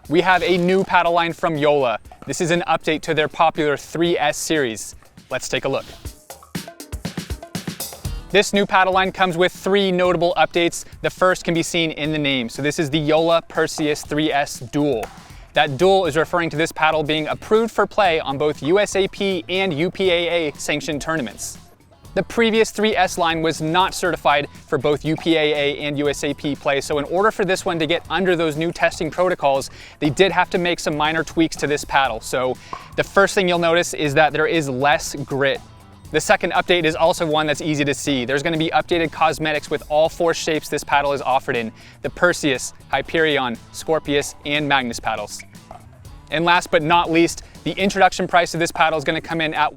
we have a new paddle line from JOOLA. This is an update to their popular 3S series. Let's take a look. This new paddle line comes with 3 notable updates. The first can be seen in the name. So this is the JOOLA Perseus 3S Dual. That dual is referring to this paddle being approved for play on both USAP and UPAA sanctioned tournaments. The previous 3S line was not certified for both UPAA and USAP play, so in order for this one to get under those new testing protocols, they did have to make some minor tweaks to this paddle. So the first thing you'll notice is that there is less grit. The second update is also one that's easy to see. There's going to be updated cosmetics with all 4 shapes this paddle is offered in: the Perseus, Hyperion, Scorpius, and Magnus paddles. And last but not least, the introduction price of this paddle is going to come in at...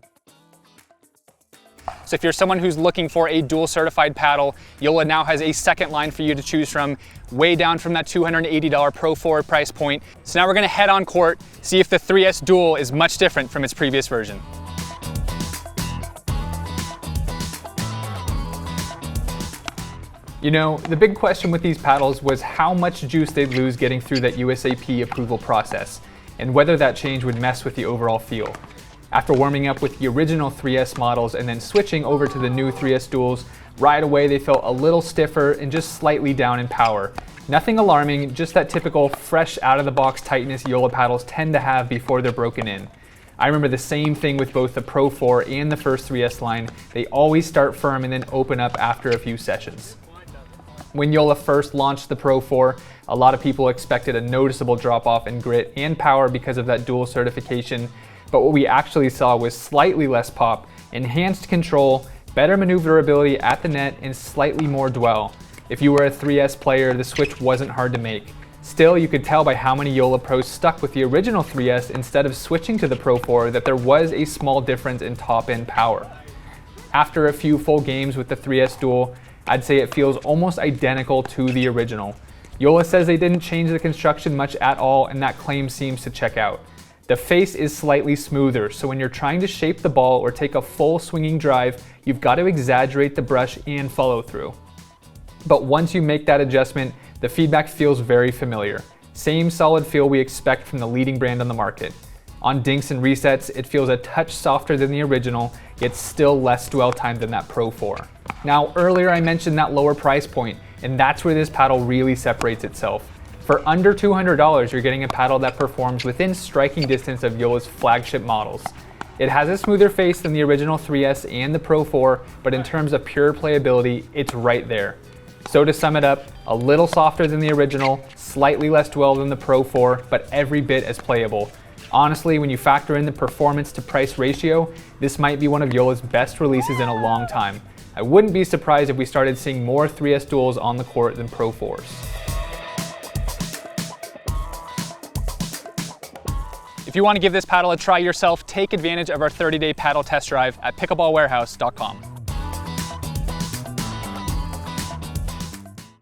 So if you're someone who's looking for a dual certified paddle, JOOLA now has a second line for you to choose from, way down from that $280 Pro 4 price point. So now we're going to head on court, see if the 3S Dual is much different from its previous version. You know, the big question with these paddles was how much juice they'd lose getting through that USAP approval process, and whether that change would mess with the overall feel. After warming up with the original 3S models and then switching over to the new 3S Duals, right away they felt a little stiffer and just slightly down in power. Nothing alarming, just that typical fresh out of the box tightness JOOLA paddles tend to have before they're broken in. I remember the same thing with both the Pro 4 and the first 3S line. They always start firm and then open up after a few sessions. When JOOLA first launched the Pro 4, a lot of people expected a noticeable drop off in grit and power because of that dual certification, but what we actually saw was slightly less pop, enhanced control, better maneuverability at the net, and slightly more dwell. If you were a 3S player, the switch wasn't hard to make. Still, you could tell by how many JOOLA pros stuck with the original 3S instead of switching to the Pro 4 that there was a small difference in top end power. After a few full games with the 3S Dual, I'd say it feels almost identical to the original. JOOLA says they didn't change the construction much at all, and that claim seems to check out. The face is slightly smoother, so when you're trying to shape the ball or take a full swinging drive, you've got to exaggerate the brush and follow through. But once you make that adjustment, the feedback feels very familiar. Same solid feel we expect from the leading brand on the market. On dinks and resets, it feels a touch softer than the original, yet still less dwell time than that Pro 4. Now, earlier I mentioned that lower price point, and that's where this paddle really separates itself. For under $200, you're getting a paddle that performs within striking distance of JOOLA's flagship models. It has a smoother face than the original 3S and the Pro 4, but in terms of pure playability, it's right there. So to sum it up, a little softer than the original, slightly less dwell than the Pro 4, but every bit as playable. Honestly, when you factor in the performance to price ratio, this might be one of JOOLA's best releases in a long time. I wouldn't be surprised if we started seeing more 3S Duals on the court than Pro 4s. If you want to give this paddle a try yourself, take advantage of our 30-day paddle test drive at pickleballwarehouse.com.